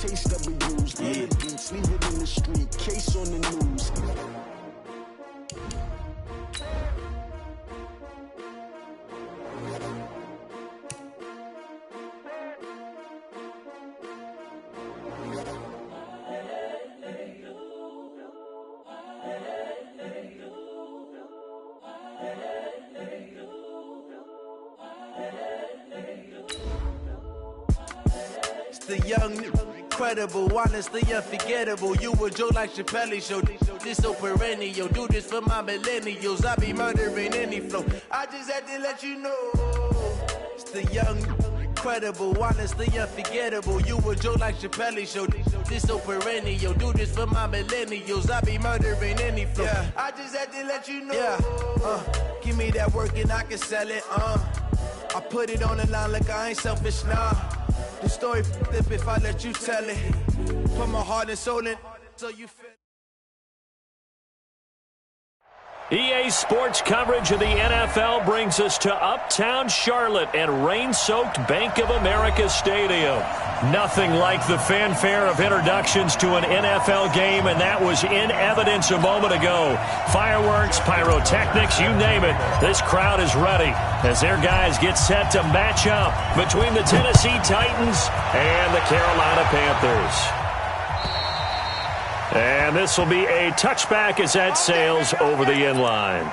chase W's. Yeah. Beats, leave it in the street. Case on the news. The young, incredible, honestly unforgettable. You a joke like Chappelle show. This so perennial. Do this for my millennials. I be murdering any flow. I just had to let you know. It's the young, incredible, honestly unforgettable. You a joke like Chappelle show. This so perennial. Do this for my millennials. I be murdering any flow. Yeah. I just had to let you know. Yeah. Give me that work and I can sell it. I put it on the line like I ain't selfish, nah. The story flip if I let you tell it. Put my heart and soul in so you feel. EA Sports coverage of the NFL brings us to Uptown Charlotte and rain-soaked Bank of America Stadium. Nothing like the fanfare of introductions to an NFL game, and that was in evidence a moment ago. Fireworks, pyrotechnics, you name it. This crowd is ready as their guys get set to match up between the Tennessee Titans and the Carolina Panthers. And this will be a touchback as that sails over the end line.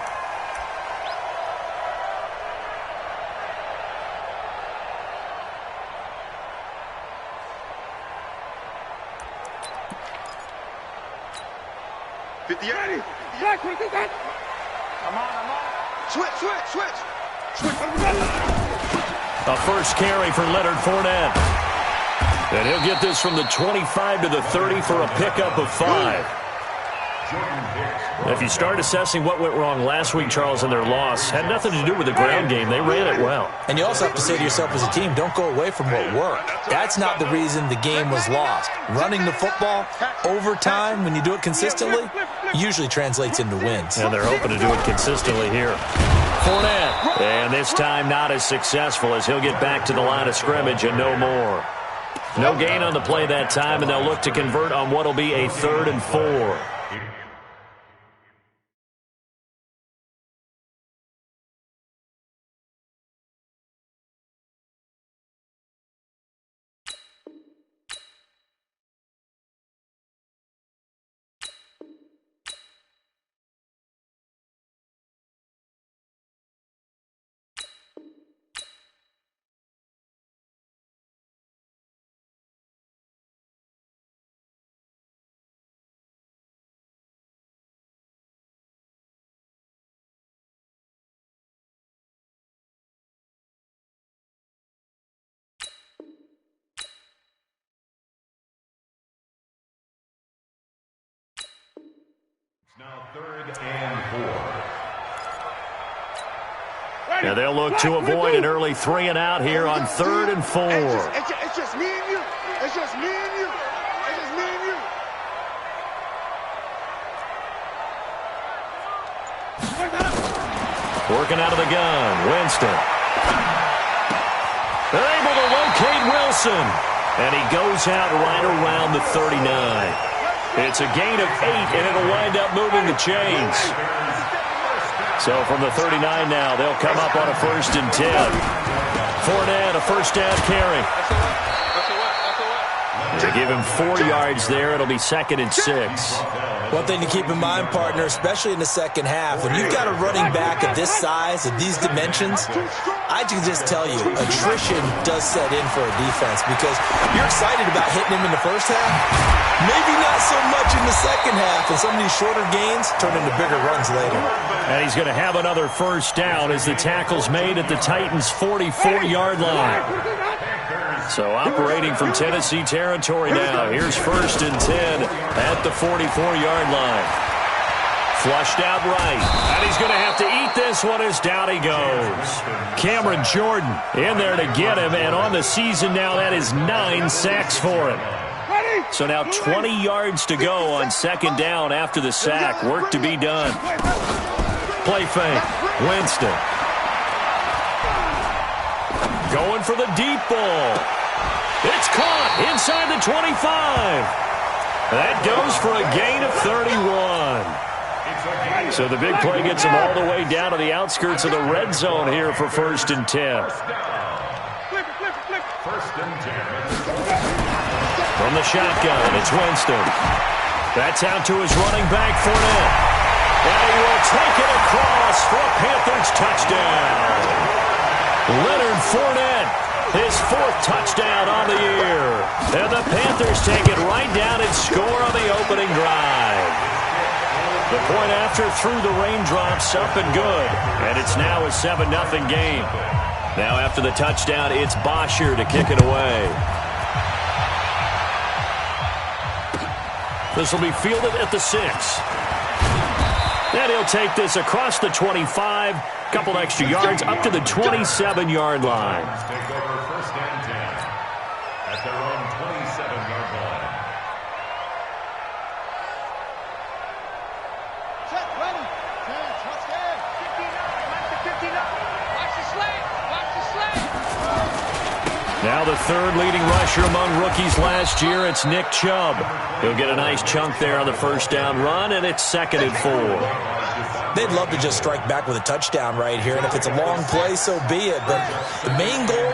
A first carry for Leonard Fournette. And he'll get this from the 25 to the 30 for a pickup of 5. If you start assessing what went wrong last week, Charles, in their loss, had nothing to do with the ground game. They ran it well. And you also have to say to yourself as a team, don't go away from what worked. That's not the reason the game was lost. Running the football, overtime, when you do it consistently, usually translates into wins. And they're hoping to do it consistently here. Fournette. And this time not as successful as he'll get back to the line of scrimmage and no more. No gain on the play that time, and they'll look to convert on what will be a 3rd and 4. Now 3rd and 4. And they'll look to avoid an early 3 and out here on 3rd and 4. It's just me and you. It's just me and you. It's just me and you. Working out of the gun, Winston. They're able to locate Wilson. And he goes out right around the 39. It's a gain of 8, and it'll wind up moving the chains. So from the 39 now, they'll come up on a 1st and 10. Fournette, a first down carry. They give him 4 yards there. It'll be 2nd and 6. One thing to keep in mind, partner, especially in the second half, when you've got a running back of this size, of these dimensions, I can just tell you, attrition does set in for a defense because you're excited about hitting him in the first half. Maybe not so much in the second half, and some of these shorter gains turn into bigger runs later. And he's going to have another first down as the tackle's made at the Titans' 44-yard line. So operating from Tennessee territory now. Here's 1st and 10 at the 44-yard line. Flushed out right. And he's going to have to eat this one as down he goes. Cameron Jordan in there to get him. And on the season now, that is 9 sacks for him. So now 20 yards to go on 2nd down after the sack. Work to be done. Play fake. Winston. Going for the deep ball. It's caught inside the 25. That goes for a gain of 31. So the big play gets them all the way down to the outskirts of the red zone here for 1st and 10. From the shotgun, it's Winston. That's out to his running back, Fournette. And he will take it across for a Panthers touchdown. Leonard Fournette, his 4th touchdown on the year. And the Panthers take it right down and score on the opening drive. The point after through the raindrops up and good. And it's now a 7-0 game. Now after the touchdown, it's Bosher to kick it away. This will be fielded at the 6. And he'll take this across the 25. Couple extra yards up to the 27-yard line. Take over 1st and 10 at their own 27-yard line. Check, ready. 10, touchdown. 59, watch the 59. Watch the slant. Watch the slant. Now the 3rd leading rusher among rookies last year, it's Nick Chubb. He'll get a nice chunk there on the 1st down run, and it's 2nd and 4. They'd love to just strike back with a touchdown right here, and if it's a long play, so be it. But the main goal,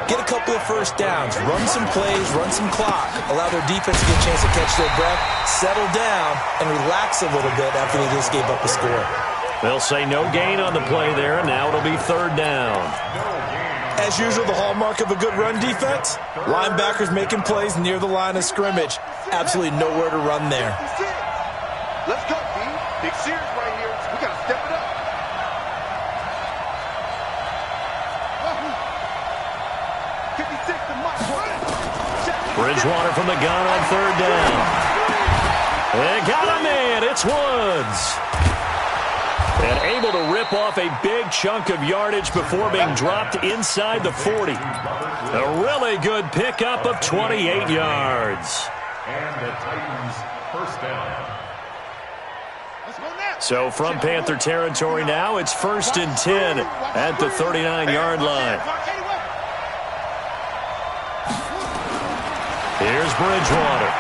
get a couple of 1st downs, run some plays, run some clock, allow their defense to get a chance to catch their breath, settle down, and relax a little bit after they just gave up a score. They'll say no gain on the play there, and now it'll be 3rd down. As usual, the hallmark of a good run defense, linebackers making plays near the line of scrimmage. Absolutely nowhere to run there. Let's go, B. Big series right here. We got to step it up. Bridgewater from the gun on 3rd down. They got a man. It's Woods. And able to rip off a big chunk of yardage before being dropped inside the 40. A really good pickup of 28 yards. And the Titans 1st down. So from Panther territory now, it's 1st and 10 at the 39-yard line. Here's Bridgewater.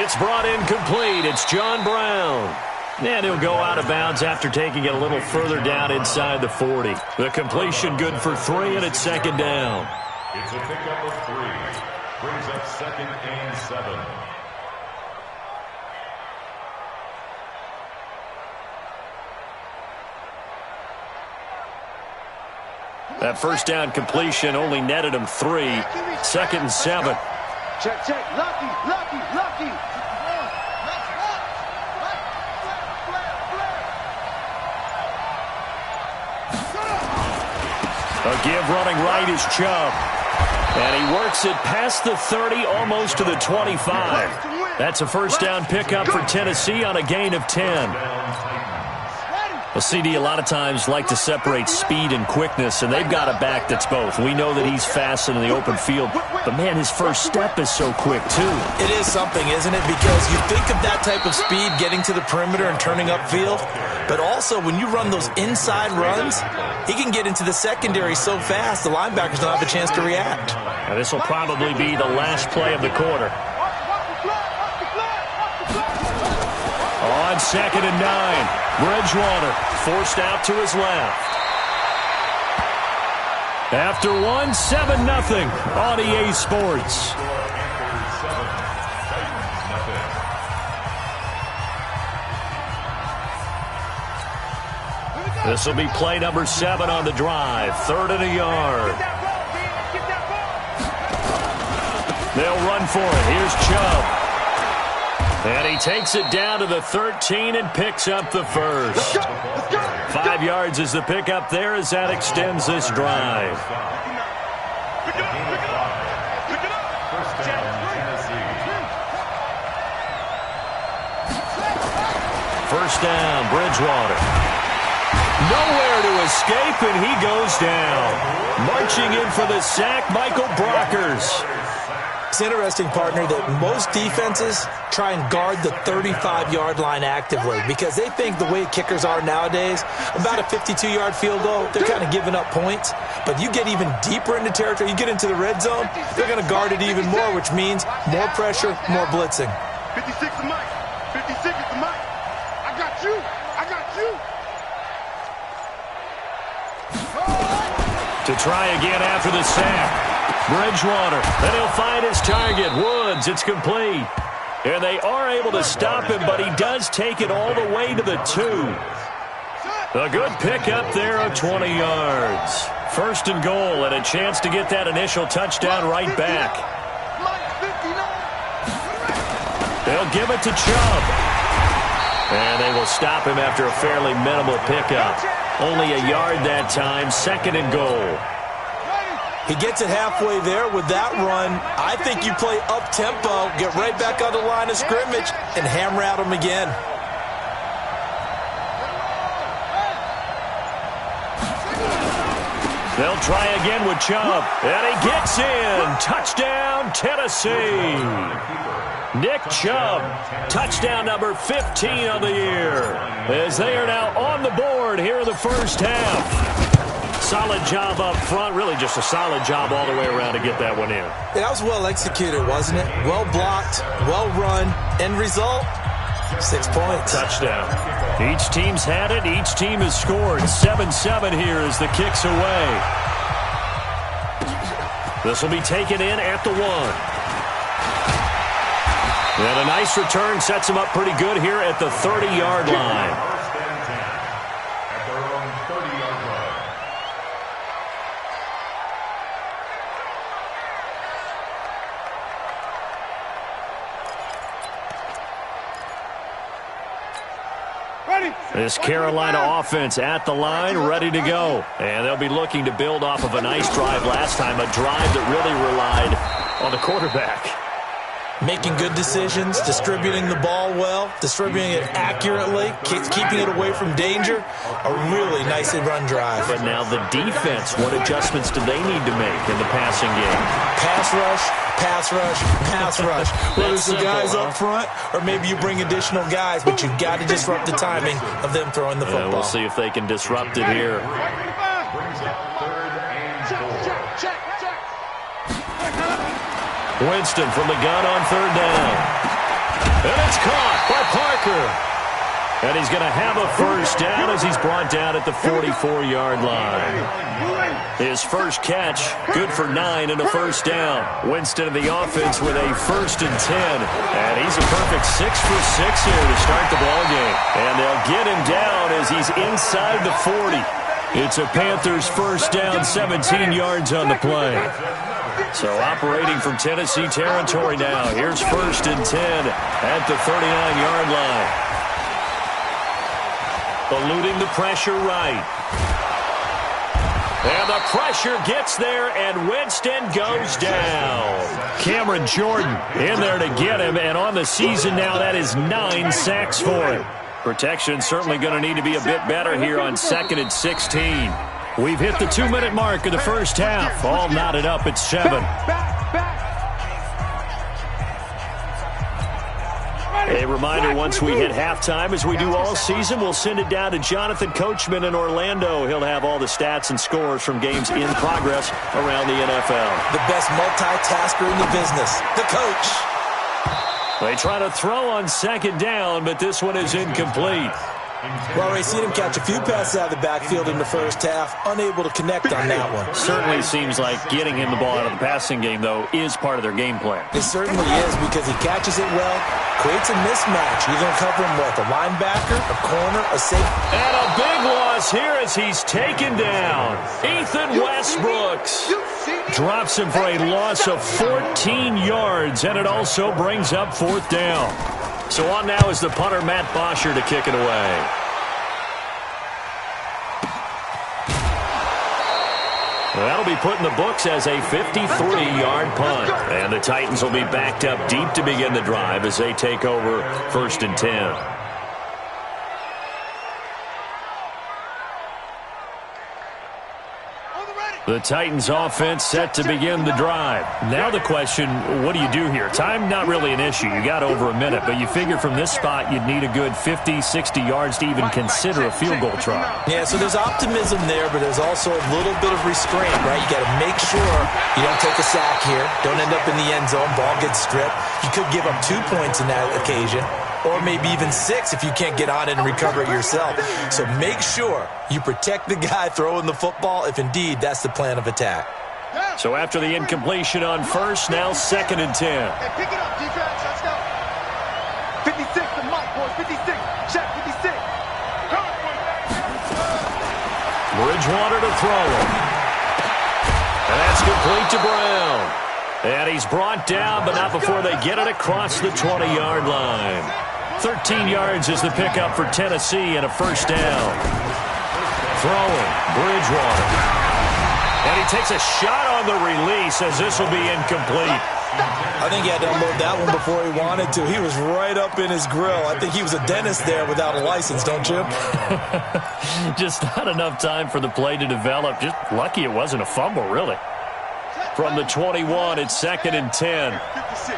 It's brought in complete. It's John Brown. And he'll go out of bounds after taking it a little further down inside the 40. The completion good for 3, and it's 2nd down. It's a pickup of 3. Brings up 2nd and 7. That 1st down completion only netted him 3. 2nd and 7. Check, check. Lucky, lucky, lucky. A give running right is Chubb. And he works it past the 30, almost to the 25. That's a 1st down pickup for Tennessee on a gain of 10. Well, CD, a lot of times like to separate speed and quickness, and they've got a back that's both. We know that he's fast in the open field, but, man, his first step is so quick, too. It is something, isn't it? Because you think of that type of speed getting to the perimeter and turning upfield, but also when you run those inside runs, he can get into the secondary so fast the linebackers don't have a chance to react. Now, this will probably be the last play of the quarter. On 2nd and 9, Bridgewater forced out to his left. After 1, 7-0 on EA Sports. This will be play number 7 on the drive. 3rd and a yard. They'll run for it. Here's Chubb. And he takes it down to the 13 and picks up the 1st. 5 yards is the pickup there as that extends this drive. First down, Bridgewater. Nowhere to escape, and he goes down. Marching in for the sack, Michael Brockers. It's interesting, partner, that most defenses try and guard the 35-yard line actively because they think the way kickers are nowadays, about a 52-yard field goal, they're kind of giving up points. But you get even deeper into territory, you get into the red zone, they're going to guard it even more, which means more pressure, more blitzing. 56 is Mike. 56 is the Mike. I got you. I got you. To try again after the sack. Bridgewater, and he'll find his target. Woods, it's complete. And they are able to stop him, but he does take it all the way to the 2. A good pickup there of 20 yards. First and goal, and a chance to get that initial touchdown right back. They'll give it to Chubb. And they will stop him after a fairly minimal pickup. Only a yard that time, second and goal. He gets it halfway there with that run. I think you play up-tempo, get right back on the line of scrimmage, and hammer at him again. They'll try again with Chubb, and he gets in. Touchdown, Tennessee. Nick Chubb, touchdown number 15 of the year, as they are now on the board here in the first half. Solid job up front, really just a solid job all the way around to get that one in. That was well executed, wasn't it? Well blocked, well run. End result, 6 points. Touchdown. Each team's had it. Each team has scored. 7-7 here as the kick's away. This will be taken in at the 1. And a nice return sets him up pretty good here at the 30-yard line. This Carolina offense at the line, ready to go. And they'll be looking to build off of a nice drive last time, a drive that really relied on the quarterback. Making good decisions, distributing the ball well, distributing it accurately, keeping it away from danger. A really nicely run drive. But now the defense, what adjustments do they need to make in the passing game? Pass rush, pass rush, pass rush. Whether it's the guys up front or maybe you bring additional guys, but you've got to disrupt the timing of them throwing the football. We'll see if they can disrupt it here. Winston from the gun on third down. And it's caught by Parker. And he's going to have a first down as he's brought down at the 44-yard line. His first catch, good for 9 and a first down. Winston in the offense with a 1st and 10. And he's a perfect 6 for 6 here to start the ball game. And they'll get him down as he's inside the 40. It's a Panthers first down, 17 yards on the play. So operating from Tennessee territory now. Here's 1st and 10 at the 39-yard line. Eluding the pressure right. And the pressure gets there, and Winston goes down. Cameron Jordan in there to get him, and on the season now, that is 9 sacks for him. Protection certainly going to need to be a bit better here on 2nd and 16. We've hit the 2-minute mark of the first half. All knotted up at 7. A reminder, once we hit halftime, as we do all season, we'll send it down to Jonathan Coachman in Orlando. He'll have all the stats and scores from games in progress around the NFL. The best multitasker in the business, the coach. They try to throw on 2nd down, but this one is incomplete. Well, we've seen him catch a few passes out of the backfield in the first half, unable to connect on that one. Certainly seems like getting him the ball out of the passing game, though, is part of their game plan. It certainly is, because he catches it well, creates a mismatch. You're going to cover him with a linebacker, a corner, a safety. And a big loss here as he's taken down. Ethan Westbrooks drops him for a loss of 14 yards, and it also brings up 4th down. So on now is the punter, Matt Bosher, to kick it away. That'll be put in the books as a 53-yard punt. And the Titans will be backed up deep to begin the drive as they take over 1st and 10. On the ready. The Titans offense set to begin the drive. Now the question, what do you do here? Time, not really an issue. You got over a minute, but you figure from this spot you'd need a good 50, 60 yards to even consider a field goal try. Yeah, so there's optimism there, but there's also a little bit of restraint, right? You got to make sure you don't take a sack here. Don't end up in the end zone. Ball gets stripped. You could give up 2 points in that occasion, or maybe even 6 if you can't get on it and recover it yourself. So make sure you protect the guy throwing the football if indeed that's the plan of attack. So after the incompletion on first, now 2nd and 10. Hey, pick it up, defense. Let's go. 56, the mic, boys. 56. Check, 56. Bridgewater to throw him. And that's complete to Brown. And he's brought down, but not before they get it across the 20-yard line. 13 yards is the pickup for Tennessee and a first down. Throwing, Bridgewater. And he takes a shot on the release as this will be incomplete. I think he had to unload that one before he wanted to. He was right up in his grill. I think he was a dentist there without a license, don't you? Just not enough time for the play to develop. Just lucky it wasn't a fumble, really. From the 21, it's 2nd and 10. 56.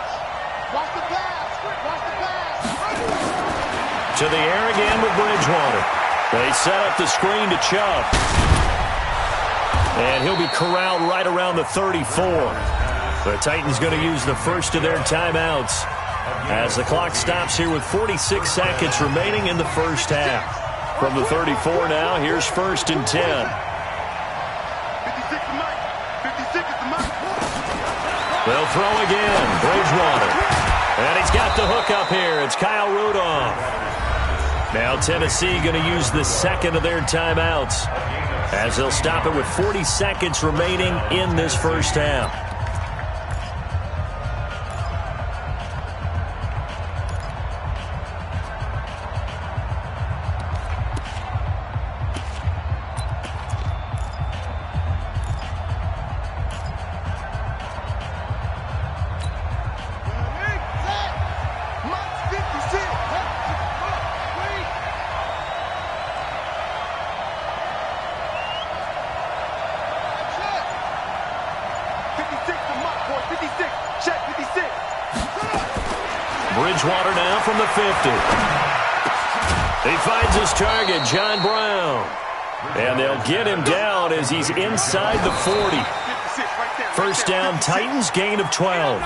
Watch the pass. Watch the pass. To the air again with Bridgewater. They set up the screen to Chubb. And he'll be corralled right around the 34. The Titans going to use the first of their timeouts as the clock stops here with 46 seconds remaining in the first half. From the 34 now, here's 1st and 10. 56 is Mike. 56 is the Mike. They'll throw again. Bridgewater. And he's got the hook up here. It's Kyle Rudolph. Now Tennessee going to use the second of their timeouts as they'll stop it with 40 seconds remaining in this first half. Bridgewater now from the 50. He finds his target, John Brown. And they'll get him down as he's inside the 40. First down, Titans, gain of 12.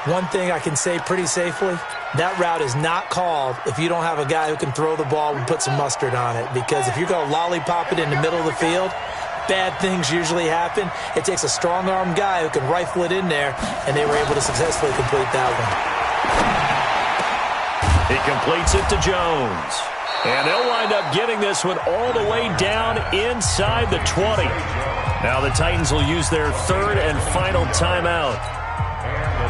One thing I can say pretty safely, that route is not called if you don't have a guy who can throw the ball and put some mustard on it. Because if you're going to lollipop it in the middle of the field, bad things usually happen. It takes a strong-arm guy who can rifle it in there, and they were able to successfully complete that one. He completes it to Jones. And they'll wind up getting this one all the way down inside the 20. Now the Titans will use their third and final timeout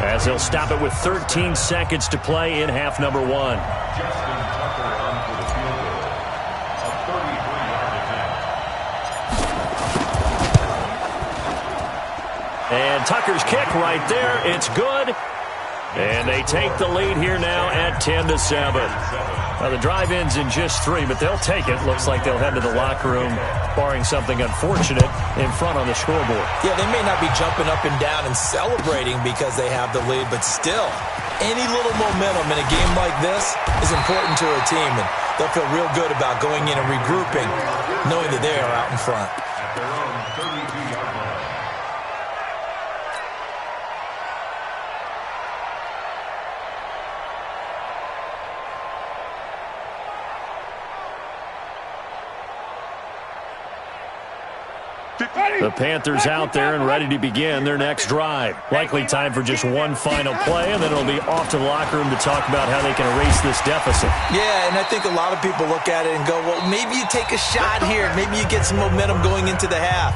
as they'll stop it with 13 seconds to play in half number 1. And Tucker's kick right there. It's good. And they take the lead here now at 10-7. Now the drive ends in just 3, but they'll take it. Looks like they'll head to the locker room, barring something unfortunate, in front on the scoreboard. Yeah, they may not be jumping up and down and celebrating because they have the lead, but still, any little momentum in a game like this is important to a team, and they'll feel real good about going in and regrouping, knowing that they are out in front. At their own 32-yard line. The Panthers out there and ready to begin their next drive. Likely time for just one final play, and then it'll be off to the locker room to talk about how they can erase this deficit. Yeah, and I think a lot of people look at it and go, well, maybe you take a shot here. Maybe you get some momentum going into the half.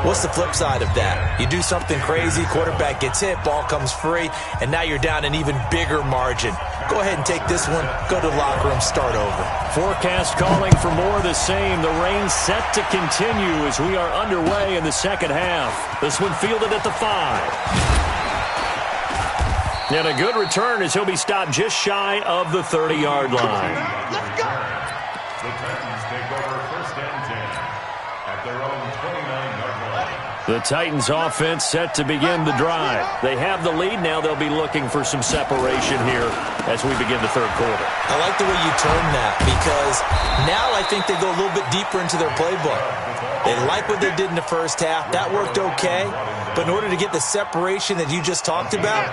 What's the flip side of that? You do something crazy, quarterback gets hit, ball comes free, and now you're down an even bigger margin. Go ahead and take this one, go to the locker room, start over. Forecast calling for more of the same. The rain set to continue as we are underway in the second half. This one fielded at the 5. And a good return as he'll be stopped just shy of the 30-yard line. Let's go. The Titans take over 1st and 10 at their own 29-yard line. The Titans offense set to begin the drive. They have the lead. Now they'll be looking for some separation here as we begin the third quarter. I like the way you term that because now I think they go a little bit deeper into their playbook. They like what they did in the first half. That worked okay. But in order to get the separation that you just talked about,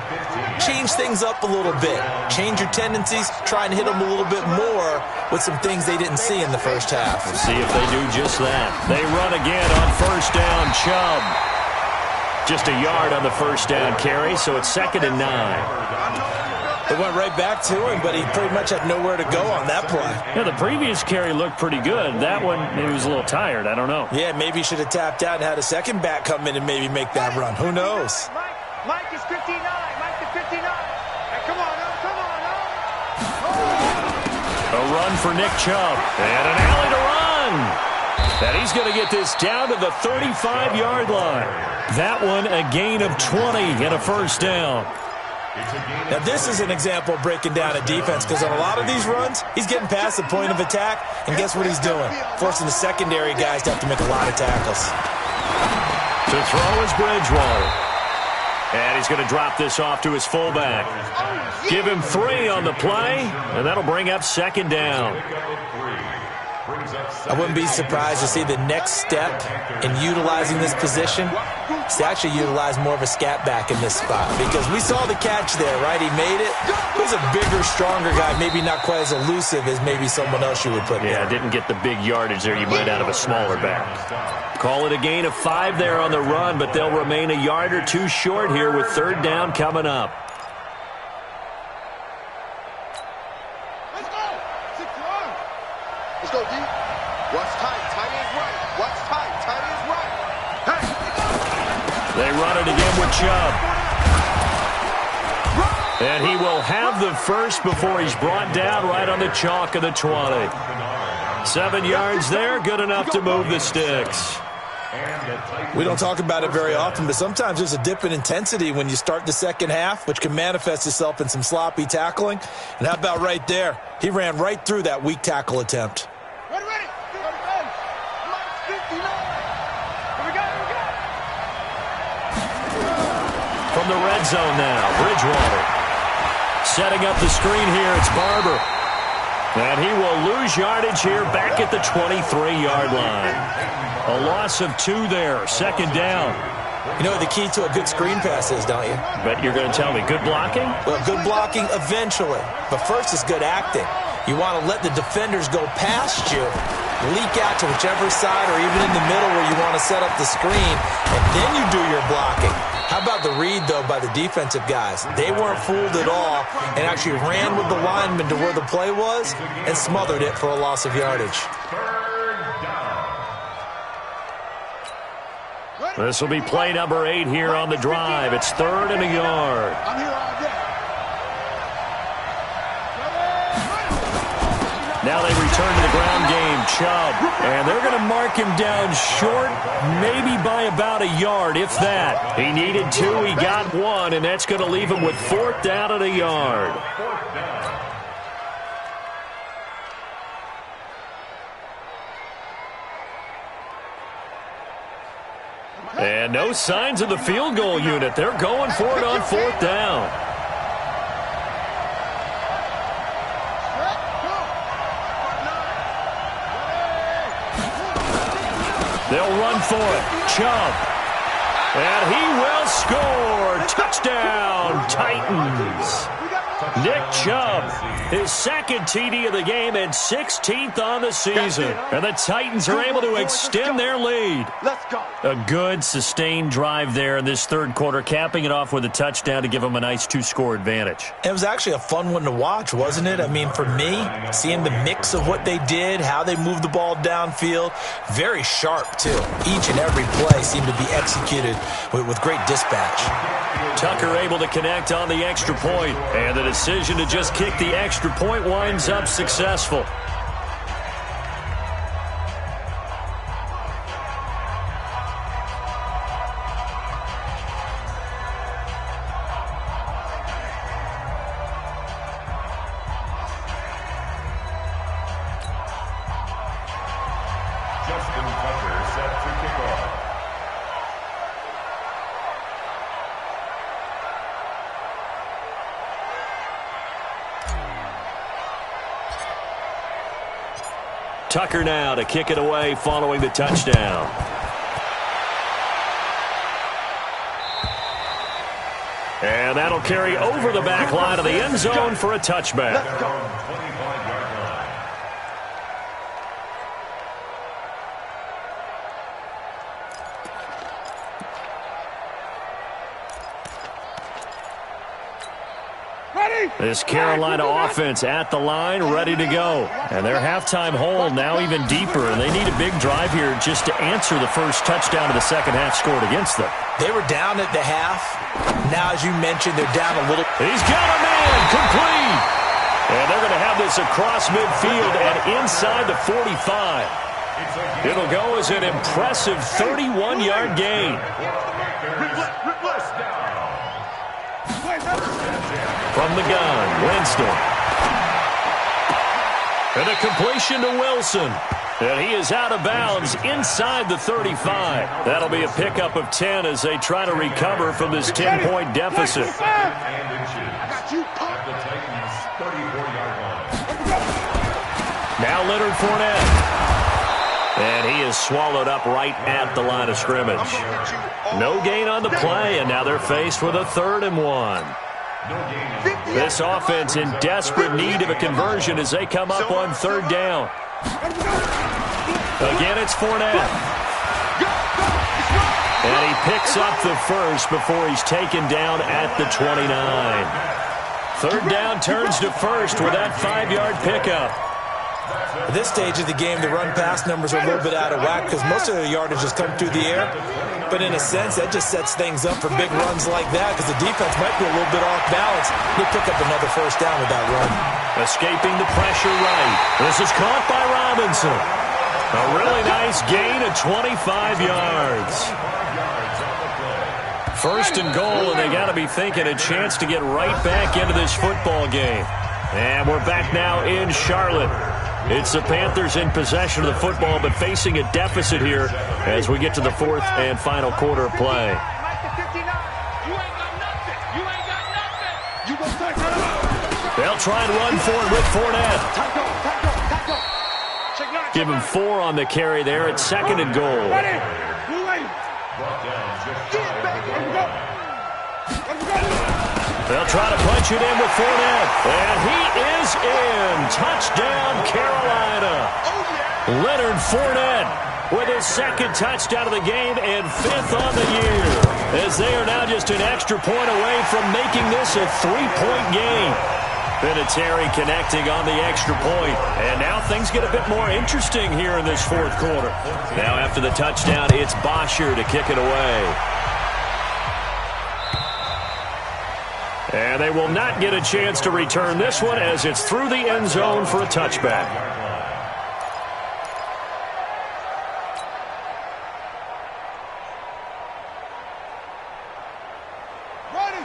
change things up a little bit. Change your tendencies. Try and hit them a little bit more with some things they didn't see in the first half. We'll see if they do just that. They run again on first down. Chubb. Just a yard on the first down carry, so it's 2nd and 9. They went right back to him, but he pretty much had nowhere to go on that play. Yeah, the previous carry looked pretty good. That one, maybe he was a little tired. I don't know. Yeah, maybe he should have tapped out and had a second back come in and maybe make that run. Who knows? Mike is 59. Mike is 59. Hey, come on, come on, A run for Nick Chubb. And an alley to run. And he's going to get this down to the 35-yard line. That one, a gain of 20 and a first down. Now, this is an example of breaking down a defense because on a lot of these runs, he's getting past the point of attack, and guess what he's doing? Forcing the secondary guys to have to make a lot of tackles. To throw is Bridgewater. And he's going to drop this off to his fullback. Give him 3 on the play, and that'll bring up 2nd down. I wouldn't be surprised to see the next step in utilizing this position is to actually utilize more of a scat back in this spot because we saw the catch there, right? He made it. He was a bigger, stronger guy, maybe not quite as elusive as maybe someone else you would put there. Yeah, didn't get the big yardage there you might out of a smaller back. Call it a gain of 5 there on the run, but they'll remain a yard or 2 short here with 3rd down coming up. Let's go, D. What's tight? Tight is right. What's tight? Tight is right. Hey. They run it again with Chubb. And he will have the first before he's brought down right on the chalk of the 20. 7 yards there, good enough to move the sticks. We don't talk about it very often, but sometimes there's a dip in intensity when you start the second half, which can manifest itself in some sloppy tackling. And how about right there? He ran right through that weak tackle attempt. Ready, ready. Mike's 59. Here we go, here we go. From the red zone now, Bridgewater. Setting up the screen here, it's Barber. And he will lose yardage here back at the 23-yard line. A loss of 2 there, 2nd down. You know what the key to a good screen pass is, don't you? Bet you're going to tell me, good blocking? Well, good blocking eventually. But first is good acting. You want to let the defenders go past you, leak out to whichever side or even in the middle where you want to set up the screen, and then you do your blocking. How about the read, though, by the defensive guys? They weren't fooled at all and actually ran with the lineman to where the play was and smothered it for a loss of yardage. This will be play number 8 here on the drive. It's 3rd and a yard. I'm here all day. Now they return to the ground game. Chubb. And they're going to mark him down short, maybe by about a yard, if that. He needed 2. He got 1, and that's going to leave him with 4th down and a yard. And no signs of the field goal unit. They're going for it on 4th down. They'll run for it. Chubb. And he will score. Touchdown, Titans. Nick Chubb, his 2nd TD of the game and 16th on the season. And the Titans are able to extend their lead. Let's go. A good, sustained drive there in this 3rd quarter, capping it off with a touchdown to give them a nice 2-score advantage. It was actually a fun one to watch, wasn't it? I mean, for me, seeing the mix of what they did, how they moved the ball downfield, very sharp, too. Each and every play seemed to be executed with great dispatch. Tucker able to connect on the extra point, and the decision to just kick the extra point winds up successful. Justin Tucker set to Tucker now to kick it away following the touchdown. And that'll carry over the back line of the end zone for a touchback. This Carolina offense at the line, ready to go. And their halftime hole now even deeper, and they need a big drive here just to answer the first touchdown of the second half scored against them. They were down at the half. Now, as you mentioned, they're down a little. He's got a man, complete. And they're going to have this across midfield and inside the 45. It'll go as an impressive 31-yard gain. From the gun, Winston. And a completion to Wilson. And he is out of bounds inside the 35. That'll be a pickup of 10 as they try to recover from this 10-point deficit. Now Leonard Fournette. And he is swallowed up right at the line of scrimmage. No gain on the play, and now they're faced with a 3rd and 1. This offense in desperate need of a conversion as they come up on 3rd down. Again, it's Fournette. And he picks up the first before he's taken down at the 29. 3rd down turns to first with that 5-yard pickup. At this stage of the game, the run-pass numbers are a little bit out of whack because most of the yardage has come through the air. But in a sense, that just sets things up for big runs like that because the defense might be a little bit off balance. He'll pick up another first down with that run. Escaping the pressure right. This is caught by Robinson. A really nice gain of 25 yards. 1st and goal, and they got to be thinking a chance to get right back into this football game. And we're back now in Charlotte. It's the Panthers in possession of the football, but facing a deficit here as we get to the 4th and final quarter of play. They'll try and run for it with Fournette. Give him 4 on the carry there at 2nd and goal. They'll try to punch it in with Fournette. And he is in. Touchdown, Carolina. Leonard Fournette with his 2nd touchdown of the game and 5th on the year. As they are now just an extra point away from making this a 3-point game. Vinatieri connecting on the extra point. And now things get a bit more interesting here in this 4th quarter. Now after the touchdown, it's Bosher to kick it away. And they will not get a chance to return this one as it's through the end zone for a touchback.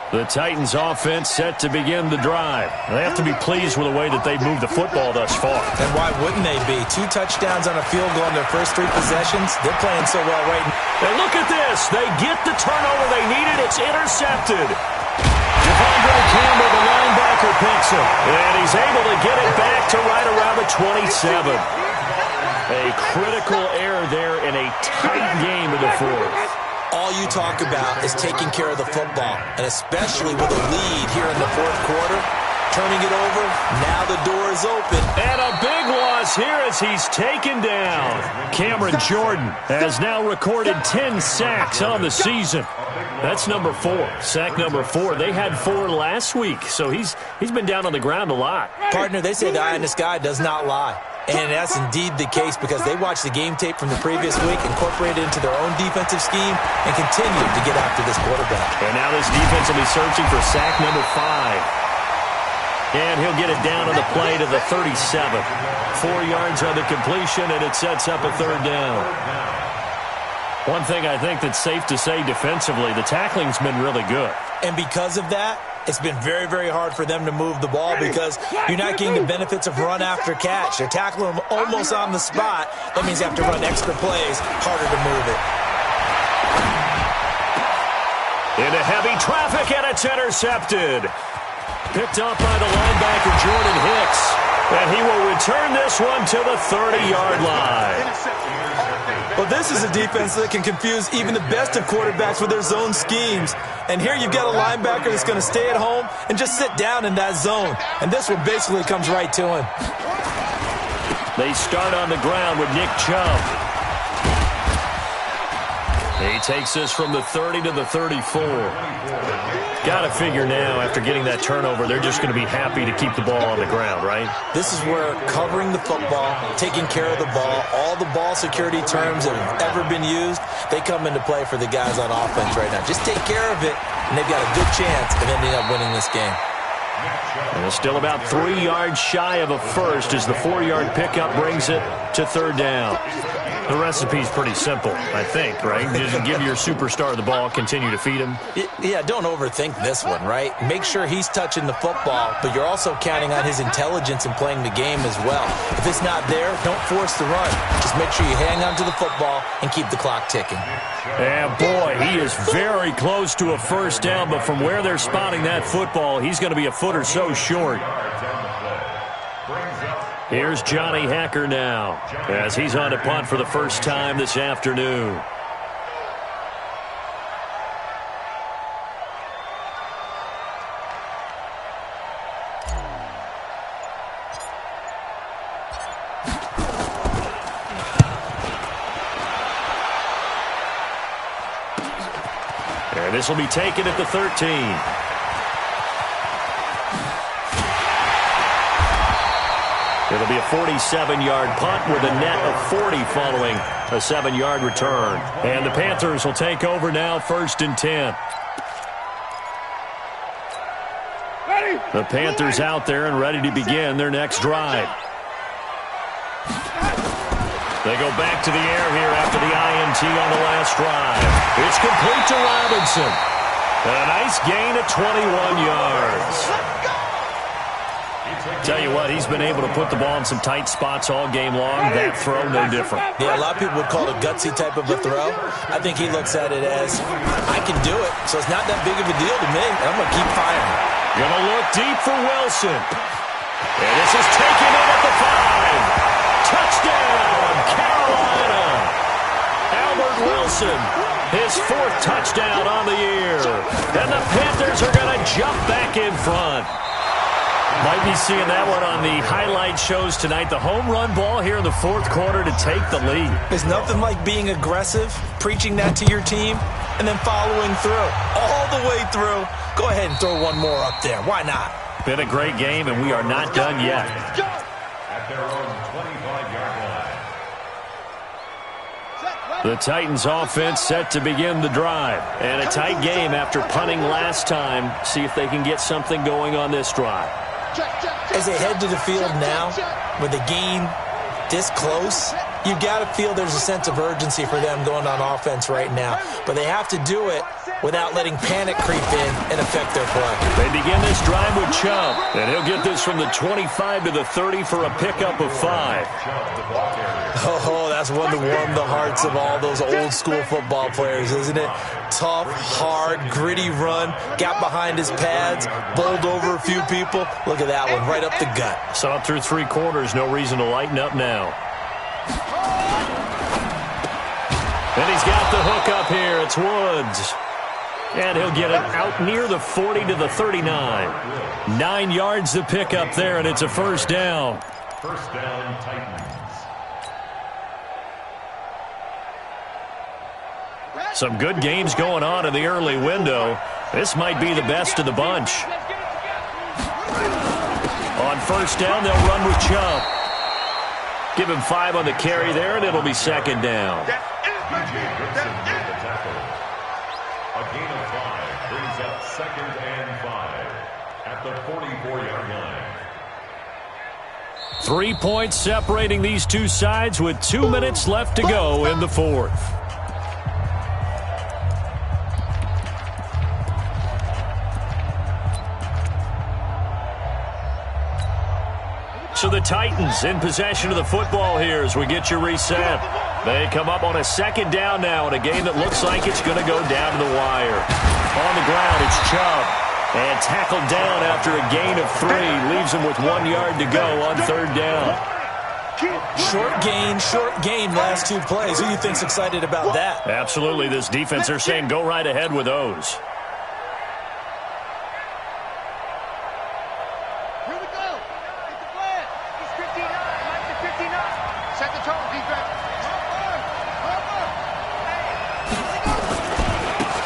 The Titans offense set to begin the drive. They have to be pleased with the way that they've moved the football thus far. And why wouldn't they be? 2 touchdowns on a field goal in their first 3 possessions. They're playing so well right now. And look at this. They get the turnover they needed. It's intercepted. Devondre Campbell, the linebacker, picks him. And he's able to get it back to right around the 27. A critical error there in a tight game in the 4th. All you talk about is taking care of the football, and especially with a lead here in the 4th quarter. Turning it over, now the door is open. And a big loss here as he's taken down. Cameron Jordan has now recorded 10 sacks on the season. That's number 4, sack number 4. They had 4 last week, so he's been down on the ground a lot. Partner, they say the eye in the sky does not lie. And that's indeed the case because they watched the game tape from the previous week, incorporated it into their own defensive scheme, and continued to get after this quarterback. And now this defense will be searching for sack number 5. And he'll get it down on the play to the 37. 4 yards on the completion, and it sets up a 3rd down. One thing I think that's safe to say defensively, the tackling's been really good. And because of that, it's been very, very hard for them to move the ball because you're not getting the benefits of run after catch. They're tackling them almost on the spot. That means you have to run extra plays, harder to move it. Into heavy traffic, and it's intercepted. Picked up by the linebacker, Jordan Hicks. And he will return this one to the 30-yard line. Well, this is a defense that can confuse even the best of quarterbacks with their zone schemes. And here you've got a linebacker that's going to stay at home and just sit down in that zone. And this one basically comes right to him. They start on the ground with Nick Chubb. He takes this from the 30 to the 34. Got to figure now, after getting that turnover, they're just going to be happy to keep the ball on the ground, right? This is where covering the football, taking care of the ball, all the ball security terms that have ever been used, they come into play for the guys on offense right now. Just take care of it, and they've got a good chance of ending up winning this game. And it's still about 3 yards shy of a first as the 4-yard pickup brings it to third down. The recipe's pretty simple, I think, right? Just give your superstar the ball, continue to feed him. Yeah, don't overthink this one, right? Make sure he's touching the football, but you're also counting on his intelligence in playing the game as well. If it's not there, don't force the run. Just make sure you hang on to the football and keep the clock ticking. And boy, he is very close to a first down, but from where they're spotting that football, he's going to be a foot or so short. Here's Johnny Hacker now as he's on to punt for the first time this afternoon. And this will be taken at the 13. It'll be a 47-yard punt with a net of 40 following a 7-yard return. And the Panthers will take over now, 1st and 10. The Panthers out there and ready to begin their next drive. They go back to the air here after the INT on the last drive. It's complete to Robinson. A nice gain of 21 yards. Tell you what, he's been able to put the ball in some tight spots all game long. That throw, no different. Yeah, a lot of people would call it a gutsy type of a throw. I think he looks at it as, I can do it, so it's not that big of a deal to me. I'm going to keep firing. Going to look deep for Wilson. And this is taken in at the 5. Touchdown, Carolina. Albert Wilson, his 4th touchdown on the year. And the Panthers are going to jump back in front. Might be seeing that one on the highlight shows tonight. The home run ball here in the 4th quarter to take the lead. There's nothing like being aggressive, preaching that to your team, and then following through. All the way through. Go ahead and throw one more up there. Why not? Been a great game, and we are not done yet. At their own 25-yard line. The Titans offense set to begin the drive. And a tight game after punting last time. See if they can get something going on this drive. As they head to the field now, with the game this close, you've got to feel there's a sense of urgency for them going on offense right now. But they have to do it without letting panic creep in and affect their play. They begin this drive with Chubb, and he'll get this from the 25 to the 30 for a pickup of 5. Oh, that's one to warm the hearts of all those old-school football players, isn't it? Tough, hard, gritty run, got behind his pads, bowled over a few people. Look at that one, right up the gut. Saw it through 3 quarters, no reason to lighten up now. And he's got the hook up here. It's Woods. And he'll get it out near the 40 to the 39. 9 yards to pick up there, and it's a first down. First down, Titans. Some good games going on in the early window. This might be the best of the bunch. On first down, they'll run with Chubb. Give him 5 on the carry there, and it'll be second down. A gain of 5 brings up 2nd and 5 at the 44-yard line. 3 points separating these two sides with 2 minutes left to go in the 4th. So the Titans in possession of the football here as we get you reset. They come up on a second down now in a game that looks like it's going to go down to the wire. On the ground, it's Chubb. And tackled down after a gain of 3. Leaves him with 1 yard to go on 3rd down. Short gain, last 2 plays. Who do you think's excited about that? Absolutely. This defense, they're saying go right ahead with those. Here we go. It's the plan. He's 59. Mike's at 59. Set the tone, defense.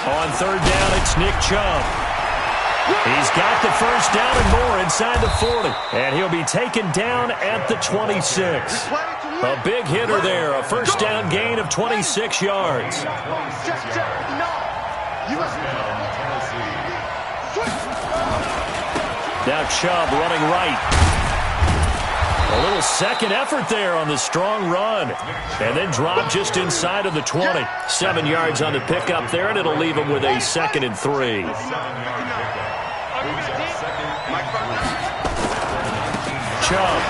On 3rd down, it's Nick Chubb. He's got the first down and more inside the 40. And he'll be taken down at the 26. A big hitter there. A first down gain of 26 yards. Now Chubb running right. A little second effort there on the strong run. And then drop just inside of the 20. 7 yards on the pickup there, and it'll leave him with a 2nd and 3. Chubb.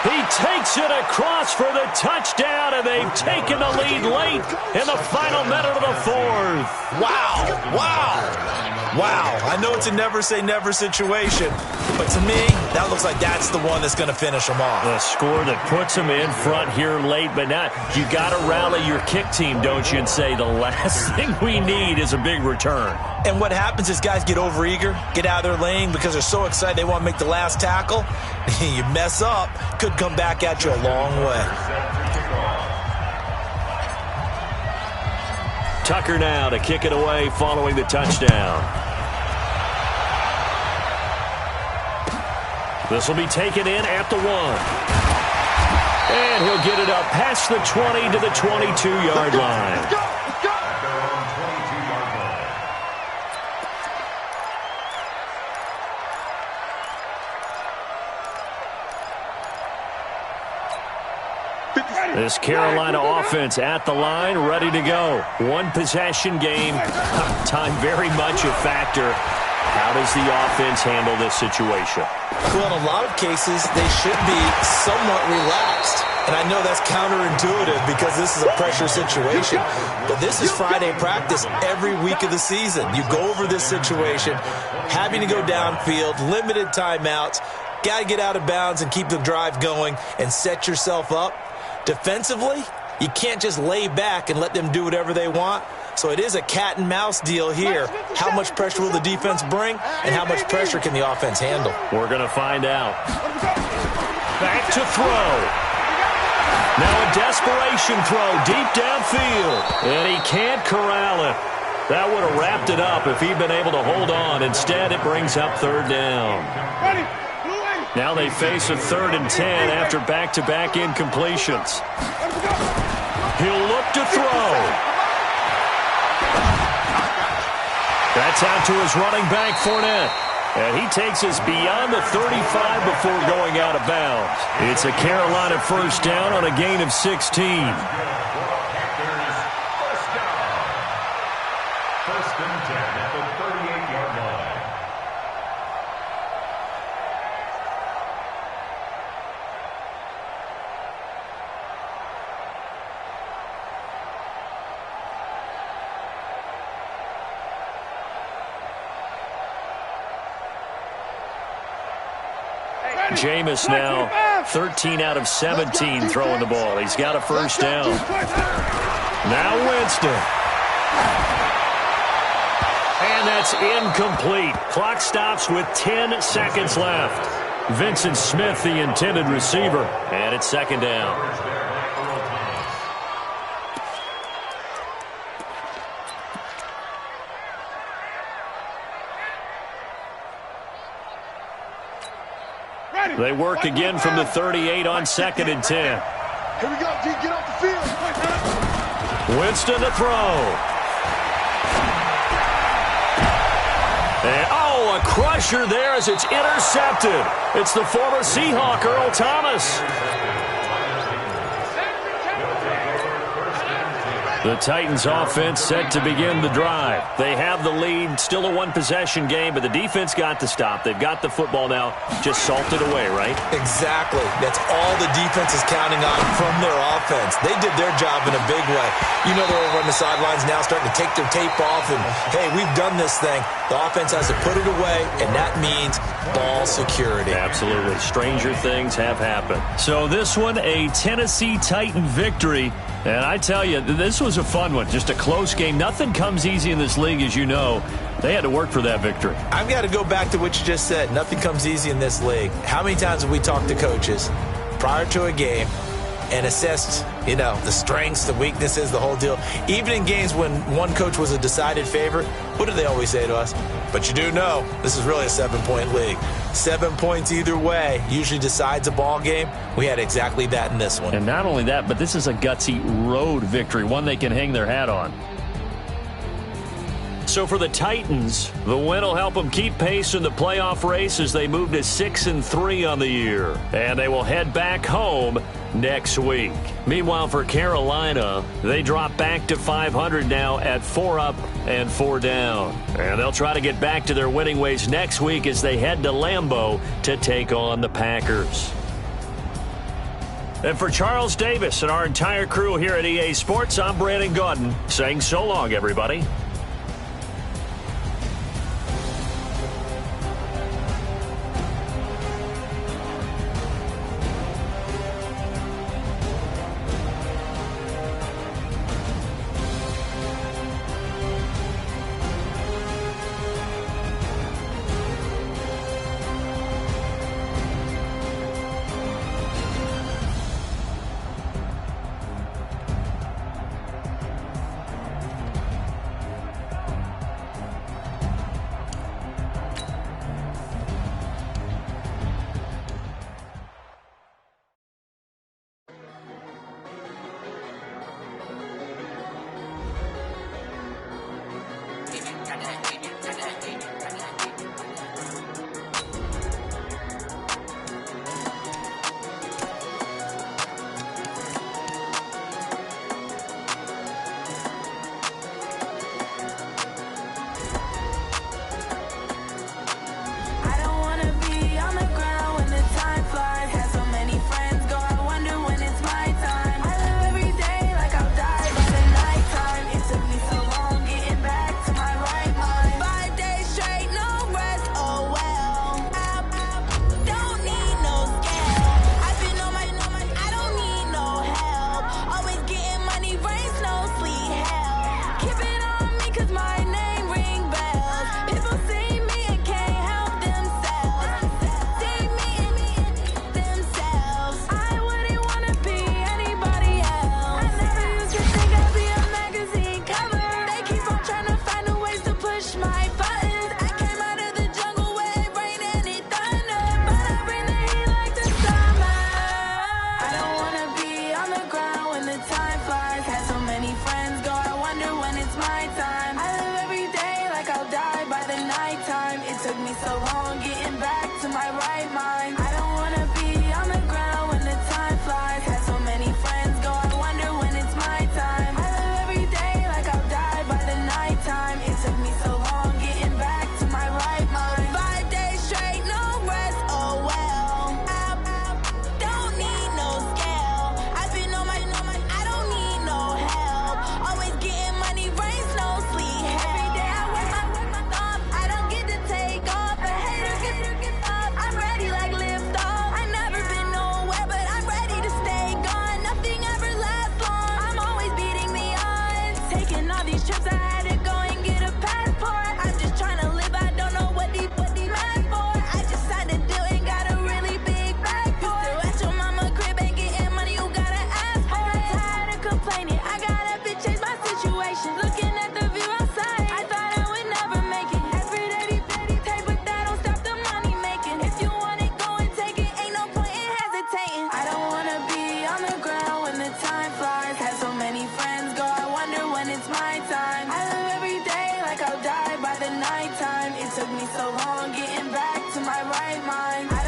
He takes it across for the touchdown, and they've taken the lead late in the final minute of the 4th. Wow. I know it's a never-say-never situation, but to me, that looks like that's the one that's going to finish them off. The score that puts them in front here late, but now you got to rally your kick team, don't you, and say the last thing we need is a big return. And what happens is guys get overeager, get out of their lane because they're so excited they want to make the last tackle. You mess up, could come back at you a long way. Tucker now to kick it away following the touchdown. This will be taken in at the 1. And he'll get it up past the 20 to the 22-yard line. This Carolina offense at the line, ready to go. One possession game. Time very much a factor. How does the offense handle this situation? Well, in a lot of cases, they should be somewhat relaxed. And I know that's counterintuitive because this is a pressure situation. But this is Friday practice every week of the season. You go over this situation, having to go downfield, limited timeouts, got to get out of bounds and keep the drive going and set yourself up. Defensively, you can't just lay back and let them do whatever they want. So it is a cat and mouse deal here. How much pressure will the defense bring, and how much pressure can the offense handle? We're going to find out. Back to throw. Now a desperation throw deep downfield. And he can't corral it. That would have wrapped it up if he'd been able to hold on. Instead, it brings up 3rd down. Now they face a 3rd and 10 after back-to-back incompletions. He'll look to throw. That's out to his running back, Fournette. And he takes us beyond the 35 before going out of bounds. It's a Carolina first down on a gain of 16. First and 10 at the 38-yard line. Jameis now 13 out of 17 throwing the ball. He's got a first down. Now Winston. And that's incomplete. Clock stops with 10 seconds left. Vincent Smith, the intended receiver. And it's 2nd down. They work again from the 38 on 2nd and 10. Here we go, D. Get off the field. Winston to throw. And, a crusher there as it's intercepted. It's the former Seahawk, Earl Thomas. The Titans offense set to begin the drive. They have the lead, still a one-possession game, but the defense got to stop. They've got the football now, just salted away, right? Exactly. That's all the defense is counting on from their offense. They did their job in a big way. You know they're over on the sidelines now starting to take their tape off and, hey, we've done this thing. The offense has to put it away, and that means ball security. Absolutely. Stranger things have happened. So this one, a Tennessee Titan victory. And I tell you, this was a fun one. Just a close game. Nothing comes easy in this league, as you know. They had to work for that victory. I've got to go back to what you just said. Nothing comes easy in this league. How many times have we talked to coaches prior to a game and assessed, the strengths, the weaknesses, the whole deal? Even in games when one coach was a decided favorite, what do they always say to us? But you do know this is really a 7-point league. 7 points either way usually decides a ball game. We had exactly that in this one. And not only that, but this is a gutsy road victory, one they can hang their hat on. So for the Titans, the win will help them keep pace in the playoff race as they move to 6-3 on the year. And they will head back home next week. Meanwhile, for Carolina, they drop back to 500 now at 4 up and 4 down. And they'll try to get back to their winning ways next week as they head to Lambeau to take on the Packers. And for Charles Davis and our entire crew here at EA Sports, I'm Brandon Gaudin saying so long, everybody. Took me so long getting back to my right mind.